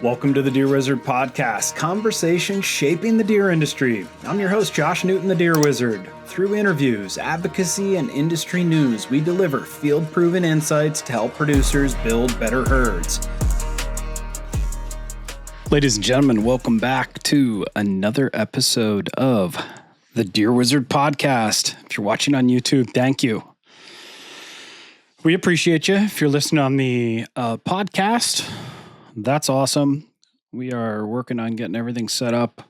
Welcome to the Deer Wizard Podcast, conversation shaping the deer industry. I'm your host, Josh Newton, the Deer Wizard. Through interviews, advocacy, and industry news, we deliver field-proven insights to help producers build better herds. Ladies and gentlemen, welcome back to another episode of the Deer Wizard Podcast. If you're watching on YouTube, thank you. We appreciate you. If you're listening on the podcast, that's awesome. We are working on getting everything set up.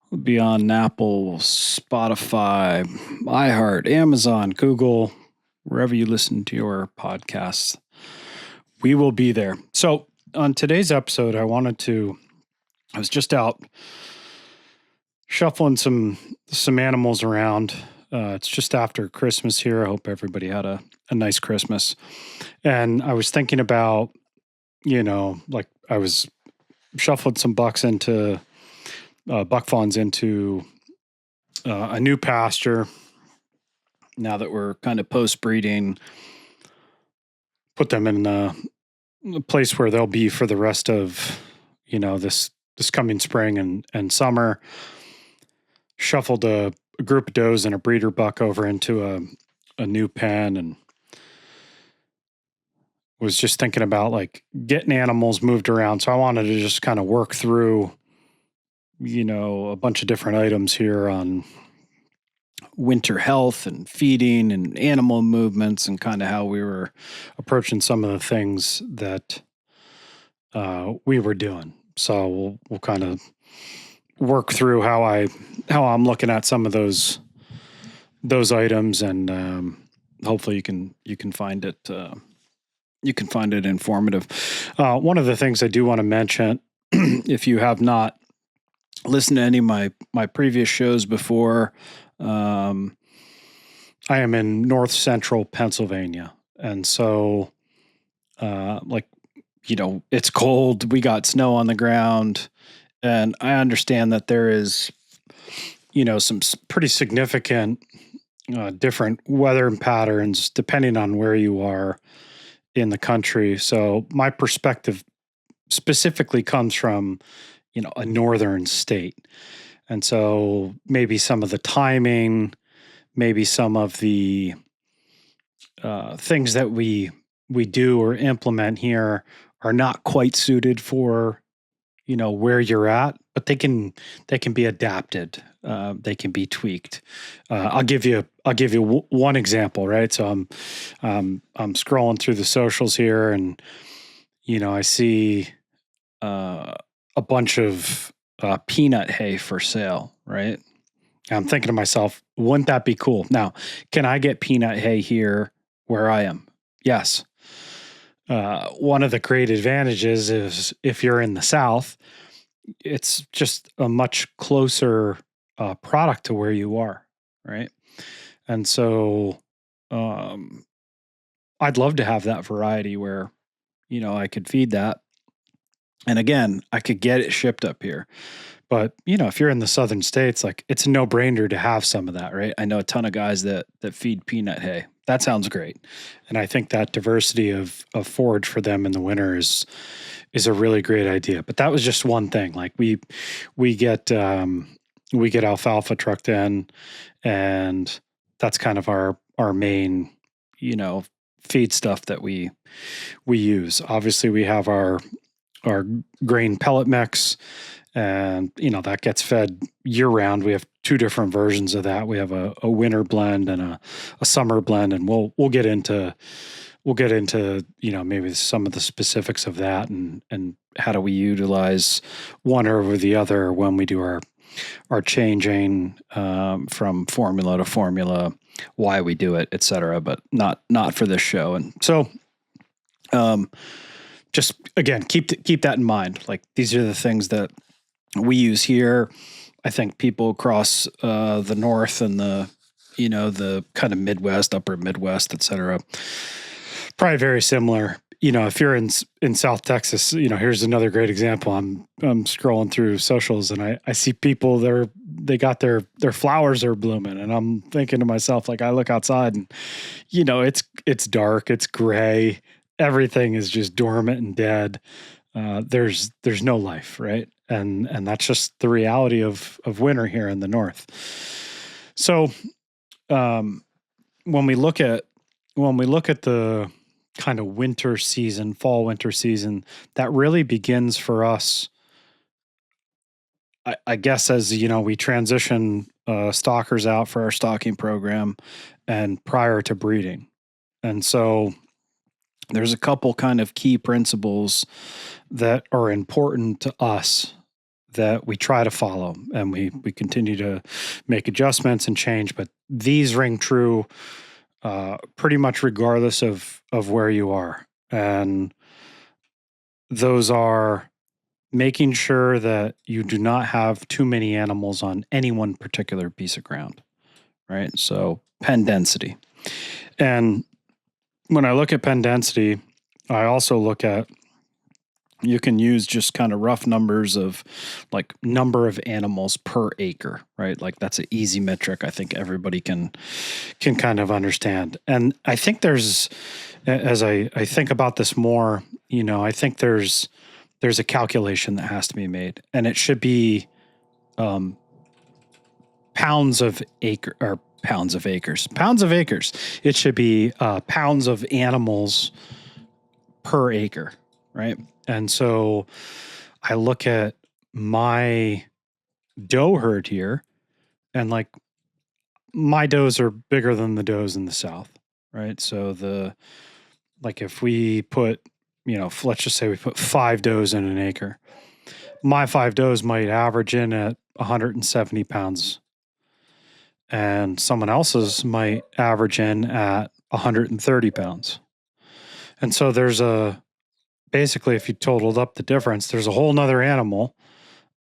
We'll be on Apple, Spotify, iHeart, Amazon, Google, wherever you listen to your podcasts. We will be there. So on today's episode, I was just out shuffling some animals around. It's just after Christmas here. I hope everybody had a nice Christmas. And I was thinking about, like I was shuffling some buck fawns into a new pasture. Now that we're kind of post-breeding, put them in a place where they'll be for the rest of, this coming spring and summer. Shuffled a group of does and a breeder buck over into a new pen, and was just thinking about like getting animals moved around. So I wanted to just kind of work through, a bunch of different items here on winter health and feeding and animal movements and kind of how we were approaching some of the things that we were doing. So we'll kind of work through how I'm looking at some of those items, and hopefully you can find it. You can find it informative. One of the things I do want to mention, if you have not listened to any of my previous shows before, I am in north central Pennsylvania. And so, it's cold. We got snow on the ground. And I understand that there is, some pretty significant different weather patterns depending on where you are in the country. So my perspective specifically comes from, a northern state. And so maybe some of the timing, maybe some of the things that we do or implement here are not quite suited for, where you're at, but they can be adapted. They can be tweaked. I'll give you one example, right? So I'm scrolling through the socials here, and I see a bunch of peanut hay for sale, right? I'm thinking to myself, wouldn't that be cool? Now, can I get peanut hay here where I am? Yes. One of the great advantages is if you're in the South, it's just a much closer product to where you are, right? And so I'd love to have that variety where, I could feed that. And again, I could get it shipped up here. But, if you're in the southern states, like it's a no-brainer to have some of that, right? I know a ton of guys that feed peanut hay. That sounds great. And I think that diversity of forage for them in the winter is a really great idea. But that was just one thing. Like we get alfalfa trucked in, and that's kind of our main, feed stuff that we use. Obviously we have our grain pellet mix, and that gets fed year round. We have two different versions of that. We have a winter blend and a summer blend, and we'll get into maybe some of the specifics of that and how do we utilize one over the other when we do our changing from formula to formula, why we do it, et cetera, but not for this show. And so just again, keep that in mind. Like these are the things that we use here. I think people across the North and the kind of Midwest, upper Midwest, et cetera, probably very similar. If you're in South Texas, here's another great example. I'm scrolling through socials, and I see people they got their flowers are blooming, and I'm thinking to myself, like, I look outside and it's dark, it's gray, everything is just dormant and dead. there's no life, right? And that's just the reality of winter here in the north. So um, when we look at the kind of winter season, fall winter season, that really begins for us. I guess as we transition stockers out for our stocking program, and prior to breeding, and so there's a couple kind of key principles that are important to us that we try to follow, and we continue to make adjustments and change, but these ring true pretty much regardless of where you are. And those are making sure that you do not have too many animals on any one particular piece of ground, right? So pen density. And when I look at pen density, I also look at, you can use just kind of rough numbers of like number of animals per acre, right? Like that's an easy metric I think everybody can kind of understand. And I think there's, as I think about this more, I think there's a calculation that has to be made, and it should be pounds of acre or pounds of acres. It should be pounds of animals per acre, right? And so I look at my doe herd here, and like my does are bigger than the does in the south, right? So if we put, let's just say we put 5 does in an acre, my 5 does might average in at 170 pounds, and someone else's might average in at 130 pounds. And so basically, if you totaled up the difference, there's a whole nother animal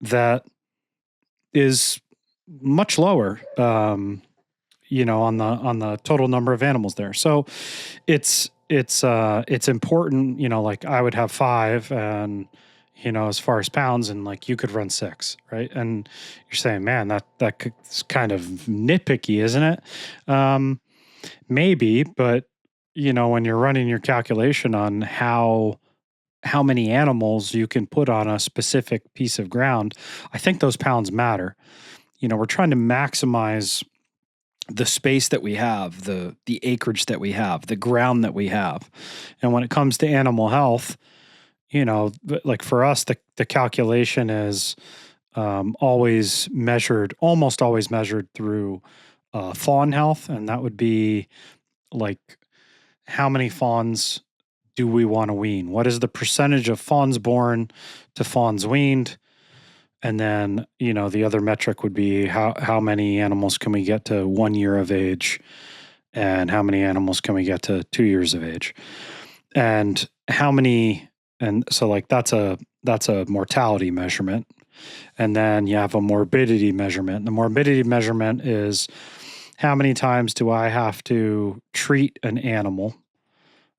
that is much lower, on the total number of animals there. So it's important, like I would have 5, and as far as pounds, and like you could run 6, right? And you're saying, man, that's kind of nitpicky, isn't it? Maybe, but when you're running your calculation on how many animals you can put on a specific piece of ground, I think those pounds matter. We're trying to maximize the space that we have, the acreage that we have, the ground that we have. And when it comes to animal health, like for us, the calculation is almost always measured through fawn health. And that would be like, how many fawns do we want to wean? What is the percentage of fawns born to fawns weaned? And then, the other metric would be how many animals can we get to 1 year of age, and how many animals can we get to 2 years of age, and so like that's a mortality measurement. And then you have a morbidity measurement. The morbidity measurement is how many times do I have to treat an animal,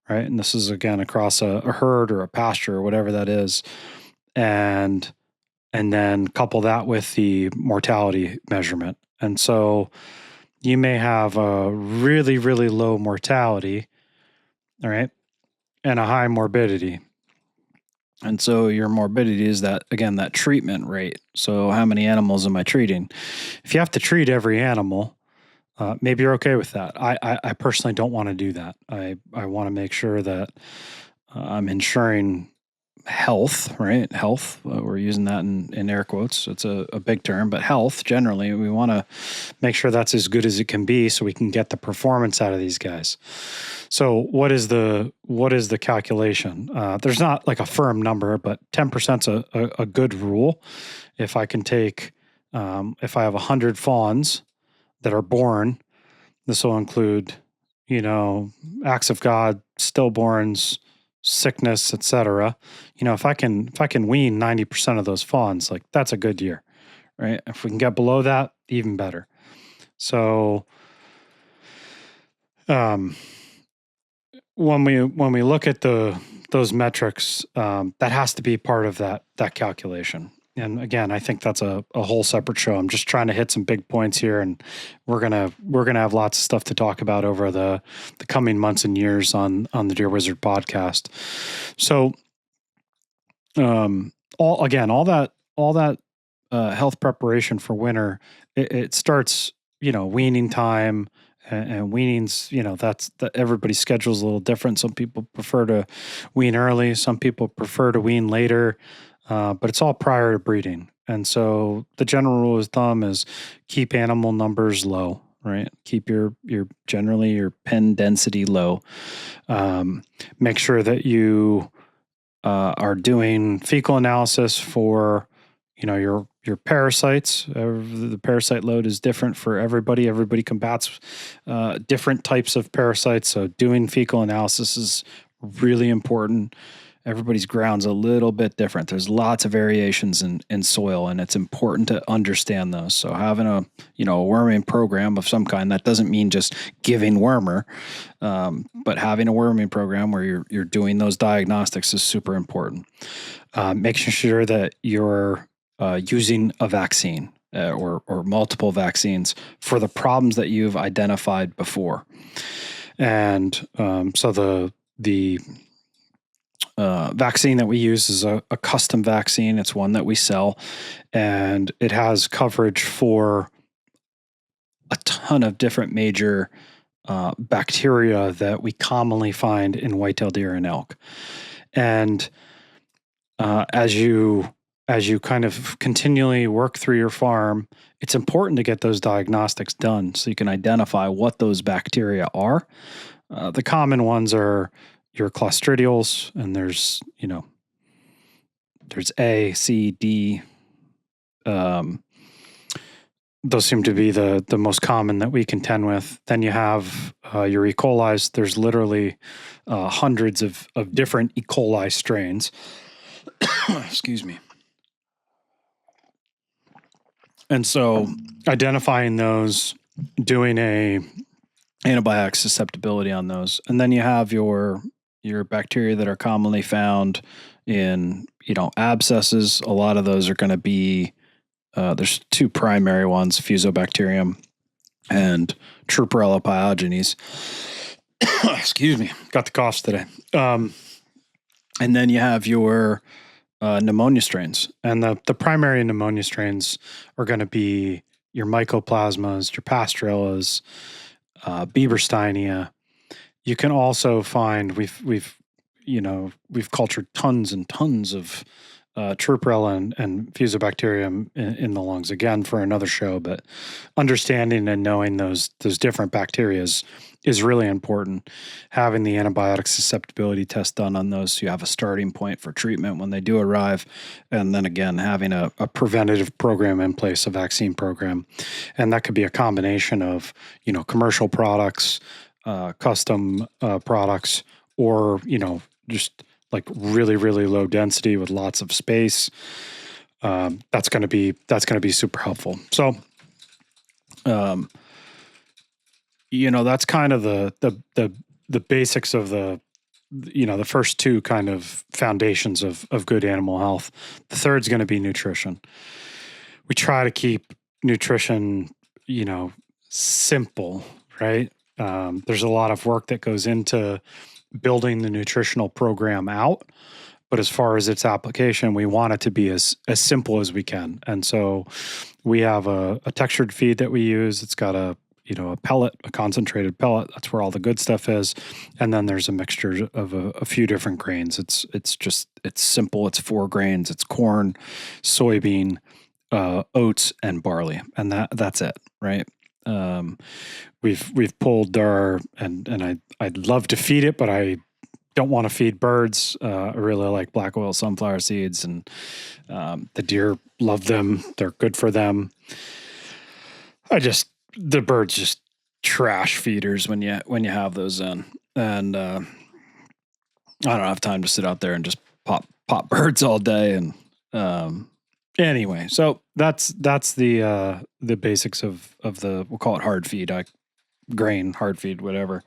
right? And this is again across a herd or a pasture or whatever that is. And then couple that with the mortality measurement. And so you may have a really, really low mortality, all right, and a high morbidity. And so your morbidity is that treatment rate. So how many animals am I treating? If you have to treat every animal, maybe you're okay with that. I personally don't want to do that. I want to make sure that I'm ensuring health, right? Health, we're using that in air quotes. It's a big term, but health generally, we want to make sure that's as good as it can be so we can get the performance out of these guys. So what is the calculation? There's not like a firm number, but 10% is a good rule. If I can take, if I have 100 fawns that are born, this will include, acts of God, stillborns, sickness, etc. If I can wean 90% of those fawns, like that's a good year, right? If we can get below that, even better. So, when we look at those metrics, that has to be part of that calculation. And again, I think that's a whole separate show. I'm just trying to hit some big points here, and we're gonna have lots of stuff to talk about over the coming months and years on the Deer Wizard podcast. So all that health preparation for winter, it starts, weaning time, and weanings, everybody's schedule is a little different. Some people prefer to wean early, some people prefer to wean later, but it's all prior to breeding. And so the general rule of thumb is keep animal numbers low, right? Keep your generally your pen density low. Make sure that you are doing fecal analysis for, your parasites. The parasite load is different for everybody. Everybody combats different types of parasites. So doing fecal analysis is really important. Everybody's ground's a little bit different. There's lots of variations in soil, and it's important to understand those. So having a worming program of some kind, that doesn't mean just giving wormer, but having a worming program where you're doing those diagnostics is super important. Making sure that you're using a vaccine or multiple vaccines for the problems that you've identified before. And so the vaccine that we use is a custom vaccine. It's one that we sell, and it has coverage for a ton of different major bacteria that we commonly find in white-tailed deer and elk. And as you kind of continually work through your farm, it's important to get those diagnostics done so you can identify what those bacteria are. The common ones are your Clostridials, and there's A, C, D. Those seem to be the most common that we contend with. Then you have your E. coli's. There's literally hundreds of different E. coli strains. Excuse me. And so identifying those, doing a antibiotic susceptibility on those. And then you have your bacteria that are commonly found in, abscesses. A lot of those are going to be, there's two primary ones, Fusobacterium and Trupperella pyogenes. Excuse me, got the coughs today. And then you have your pneumonia strains. And the primary pneumonia strains are going to be your Mycoplasmas, your Pasteurellas, Biebersteinia. You can also find we've cultured tons and tons of Trupperella and Fusobacterium in the lungs, again for another show. But understanding and knowing those different bacteria is really important. Having the antibiotic susceptibility test done on those, so you have a starting point for treatment when they do arrive, and then again having a preventative program in place, a vaccine program, and that could be a combination of commercial products, custom products, or just like really, really low density with lots of space. That's going to be super helpful. So, that's kind of the basics of the first two kind of foundations of good animal health. The third's going to be nutrition. We try to keep nutrition, simple, right? There's a lot of work that goes into building the nutritional program out, but as far as its application, we want it to be as simple as we can. And so we have a textured feed that we use. It's got a pellet, a concentrated pellet. That's where all the good stuff is. And then there's a mixture of a few different grains. It's simple. It's 4 grains. It's corn, soybean, oats, and barley. And that's it, right? We've pulled and I'd love to feed it, but I don't want to feed birds. I really like black oil sunflower seeds, and the deer love them. They're good for them. The birds just trash feeders when you have those in, and I don't have time to sit out there and just pop birds all day. And anyway, so that's the basics of the, we'll call it hard feed, grain, hard feed, whatever.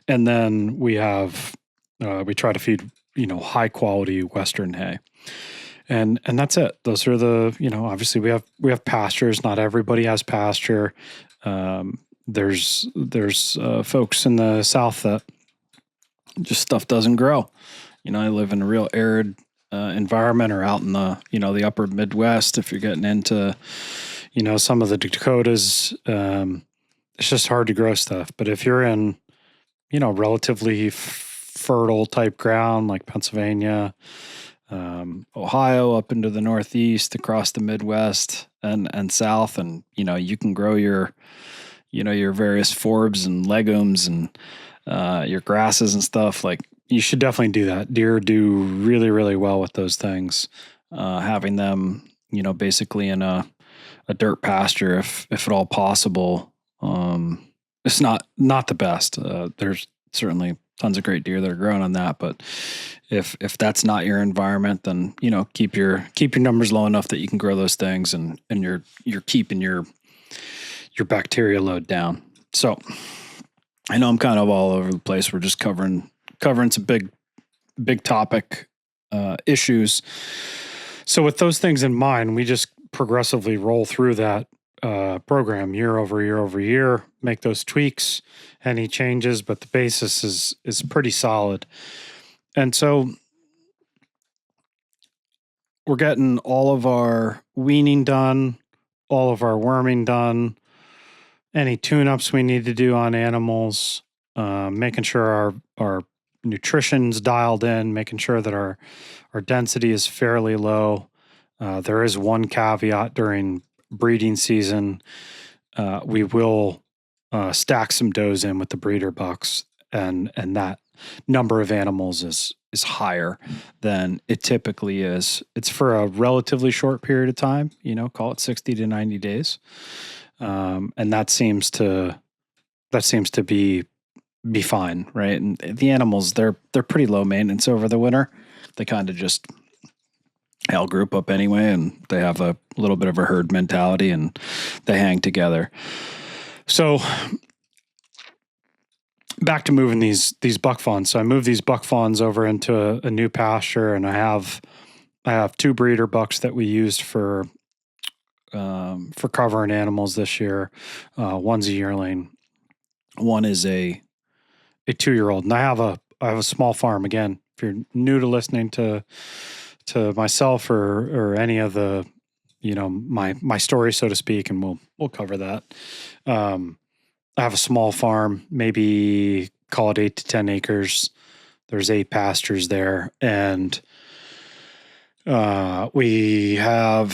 And then we have we try to feed high quality Western hay. And that's it. Those are the, obviously we have pastures. Not everybody has pasture. There's folks in the South that just stuff doesn't grow. I live in a real arid environment or out in the upper Midwest, if you're getting into, some of the Dakotas, it's just hard to grow stuff. But if you're in, relatively fertile type ground like Pennsylvania, Ohio, up into the Northeast, across the Midwest and South, and you can grow your various forbs and legumes and your grasses and stuff. Like, you should definitely do that. Deer do really, really well with those things. Having them, basically in a dirt pasture, if at all possible. It's not the best. There's certainly tons of great deer that are growing on that, but if that's not your environment, then keep your numbers low enough that you can grow those things, and you're keeping your bacteria load down. So I know I'm kind of all over the place. We're just covering some big topic issues. So with those things in mind, we just progressively roll through that program year over year over year, make those tweaks, any changes, but the basis is pretty solid. And so we're getting all of our weaning done, all of our worming done, any tune-ups we need to do on animals, making sure our nutrition's dialed in, making sure that our density is fairly low. There is one caveat during breeding season. We will stack some does in with the breeder bucks, and that number of animals is higher than it typically is. It's for a relatively short period of time, call it 60 to 90 days. And that seems to be fine, right? And the animals, they're pretty low maintenance over the winter. They kind of just all group up anyway, and they have a little bit of a herd mentality, and they hang together. So back to moving these buck fawns. So I moved these buck fawns over into a new pasture, and I have two breeder bucks that we used for covering animals this year. One's a yearling, one is a 2-year-old, and I have a small farm. Again, if you're new to listening to myself or any of the, my story, so to speak, and we'll cover that. I have a small farm, maybe call it 8 to 10 acres. There's 8 pastures there, and we have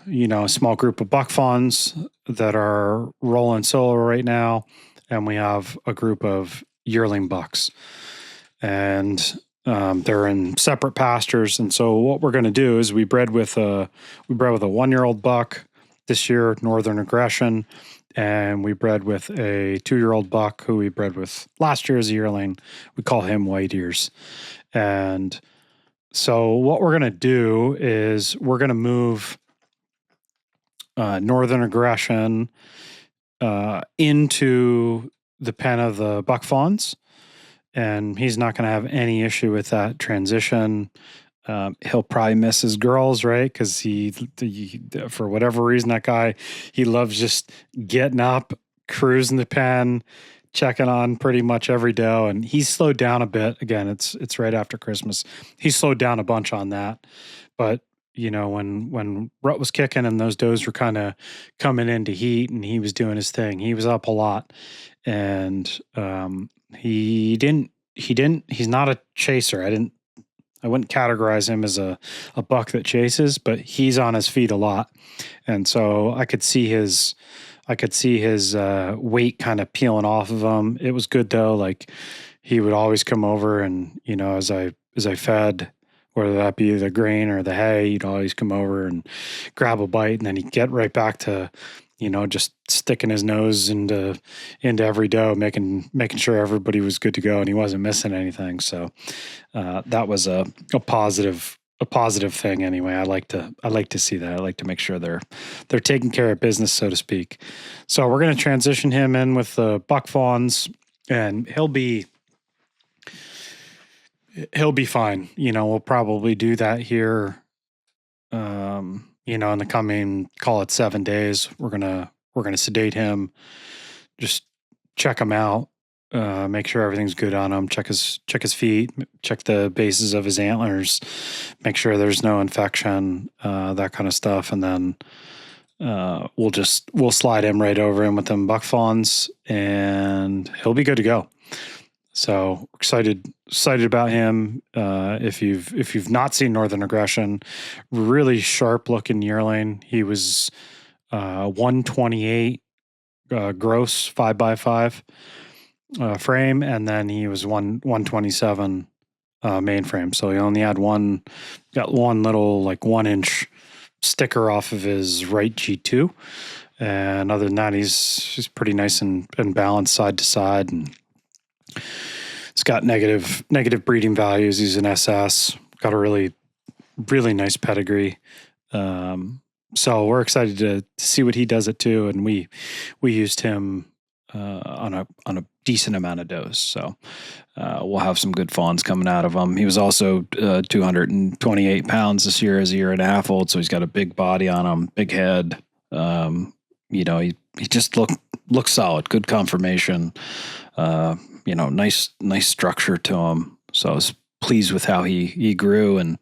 a small group of buck fawns that are rolling solo right now, and we have a group of yearling bucks, and they're in separate pastures. And so what we're going to do is we bred with a 1-year-old buck this year, Northern Aggression, and we bred with a 2-year-old buck who we bred with last year as a yearling. We call him White Ears. And so what we're going to do is we're going to move Northern Aggression into the pen of the buck fawns, and he's not going to have any issue with that transition. He'll probably miss his girls, right? Because he, for whatever reason, that guy, he loves just getting up, cruising the pen, checking on pretty much every doe, and he's slowed down a bit. Again, it's right after Christmas. He slowed down a bunch on that, but when rut was kicking and those does were kind of coming into heat and he was doing his thing, he was up a lot, and he's not a chaser. I wouldn't categorize him as a buck that chases, but he's on his feet a lot. And so I could see his weight kind of peeling off of him. It was good though. Like, he would always come over, and, as I fed, whether that be the grain or the hay, he'd always come over and grab a bite, and then he'd get right back to, just sticking his nose into every doe, making sure everybody was good to go and he wasn't missing anything. So that was a positive thing anyway. I like to see that. I like to make sure they're taking care of business, so to speak. So we're going to transition him in with the buck fawns, and he'll be fine. We'll probably do that here. In the coming, call it 7 days, we're gonna sedate him, just check him out, make sure everything's good on him, check his feet, check the bases of his antlers, make sure there's no infection, that kind of stuff. And then we'll slide him right over in with them buck fawns, and he'll be good to go. So excited about him. If you've not seen Northern Aggression, really sharp looking yearling. He was 128 gross 5x5 frame, and then he was 127 main frame. So he only had got one little like 1 inch sticker off of his right G2, and other than that, he's pretty nice and balanced side to side, and it's got negative breeding values. He's an SS, got a really nice pedigree. So we're excited to see what he does it too, and we used him on a decent amount of dose. So we'll have some good fawns coming out of him. He was also 228 pounds this year as a year and a half old, so he's got a big body on him, big head. He just looks solid, good conformation. Nice structure to him. So I was pleased with how he grew, and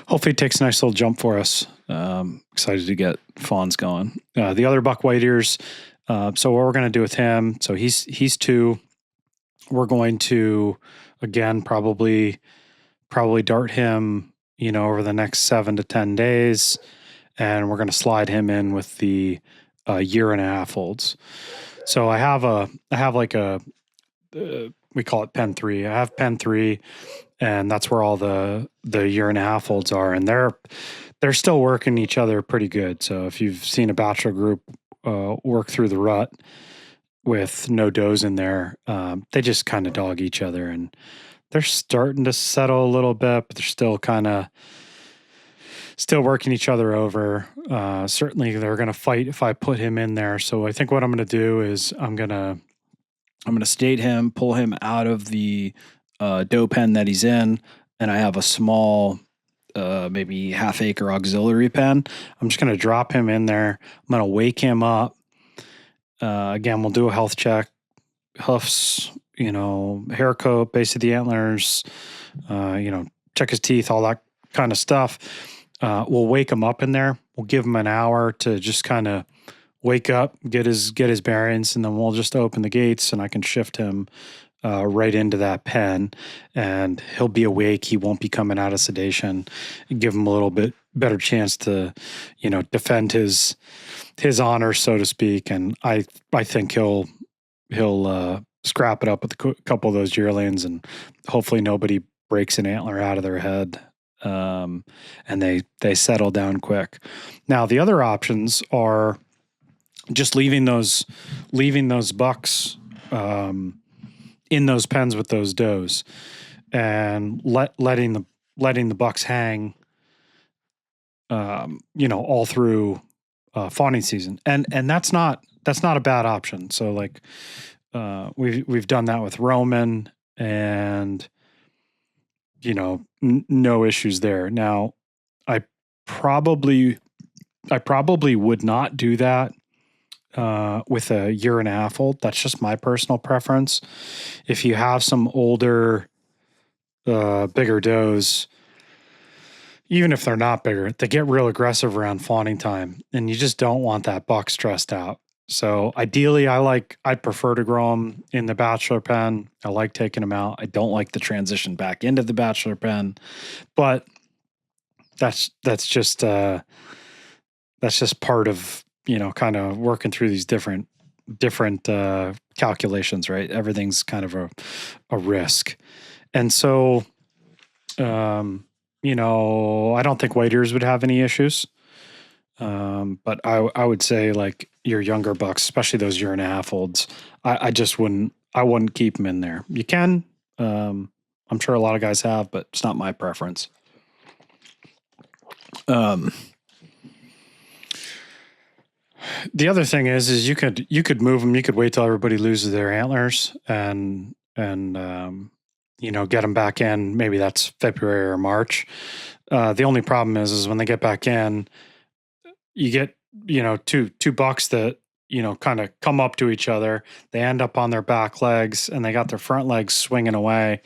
hopefully it takes a nice little jump for us. Excited to get fawns going. The other buck white ears. So what we're going to do with him, so he's 2. We're going to, again, probably dart him, over the next 7 to 10 days. And we're going to slide him in with the year and a half olds. So I have like a, we call it pen 3. I have pen 3, and that's where all the year and a half olds are. And they're still working each other pretty good. So if you've seen a bachelor group work through the rut with no does in there, they just kind of dog each other, and they're starting to settle a little bit, but they're still working each other over. Certainly they're going to fight if I put him in there. So I think what I'm going to do is I'm going to state him, pull him out of the doe pen that he's in, and I have a small maybe half-acre auxiliary pen. I'm just going to drop him in there. I'm going to wake him up. Again, we'll do a health check, hoofs, hair coat, base of the antlers, check his teeth, all that kind of stuff. We'll wake him up in there. We'll give him an hour to just kind of wake up, get his bearings, and then we'll just open the gates, and I can shift him right into that pen, and he'll be awake. He won't be coming out of sedation, and give him a little bit better chance to, defend his honor, so to speak. And I think he'll scrap it up with a couple of those yearlings, and hopefully nobody breaks an antler out of their head. And they settle down quick. Now the other options are just leaving those bucks in those pens with those does, and letting the bucks hang, all through fawning season, and that's not a bad option. So like we've done that with Roman, and no issues there. Now I probably would not do that with a year and a half old. That's just my personal preference. If you have some older, bigger does, even if they're not bigger, they get real aggressive around fawning time, and you just don't want that buck stressed out. So ideally, I'd prefer to grow them in the bachelor pen. I like taking them out. I don't like the transition back into the bachelor pen, but that's just part of, kind of working through these different calculations, right? Everything's kind of a risk. And so, I don't think white ears would have any issues. But I would say like your younger bucks, especially those year and a half olds, I wouldn't keep them in there. You can, I'm sure a lot of guys have, but it's not my preference. The other thing is you could move them. You could wait till everybody loses their antlers and get them back in. Maybe that's February or March. The only problem is when they get back in, you get, two bucks that, kind of come up to each other. They end up on their back legs and they got their front legs swinging away.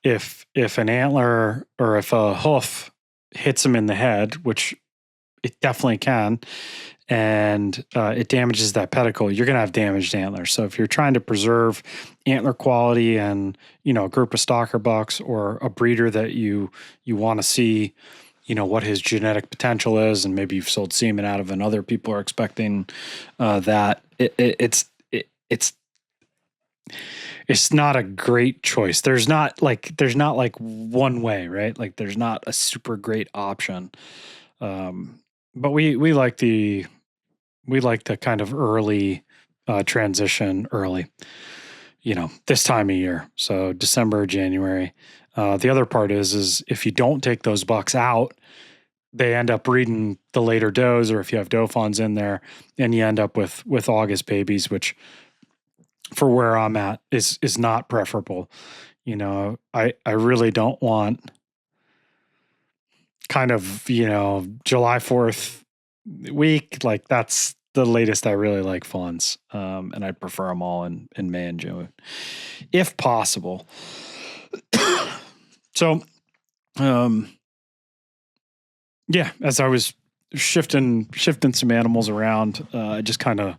If an antler or if a hoof hits them in the head, which it definitely can, and it damages that pedicle, you're going to have damaged antlers. So if you're trying to preserve antler quality and, a group of stocker bucks or a breeder that you want to see, what his genetic potential is, and maybe you've sold semen out of and other people are expecting that, it's not a great choice. There's not like one way, right? Like there's not a super great option. But we like the kind of early transition early, this time of year. So December, January. The other part is if you don't take those bucks out, they end up breeding the later does, or if you have doe fawns in there, and you end up with August babies, which for where I'm at is not preferable. I really don't want kind of, July 4th week. Like that's the latest I really like fawns. And I prefer them all in May and June, if possible. So, yeah, as I was shifting some animals around, I just kind of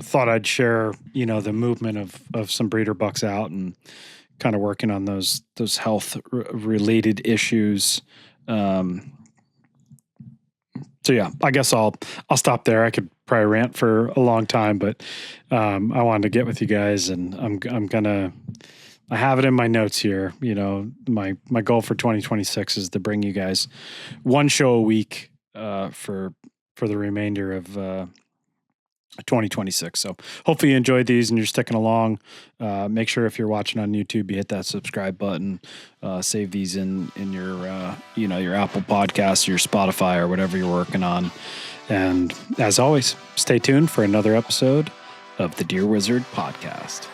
thought I'd share, the movement of some breeder bucks out and kind of working on those health related issues. So yeah, I guess I'll stop there. I could probably rant for a long time, but I wanted to get with you guys, and I have it in my notes here. My goal for 2026 is to bring you guys one show a week for the remainder of 2026. So hopefully you enjoyed these and you're sticking along. Make sure if you're watching on YouTube, you hit that subscribe button, save these in your, your Apple Podcasts, your Spotify, or whatever you're working on. And as always, stay tuned for another episode of the Deer Wizard Podcast.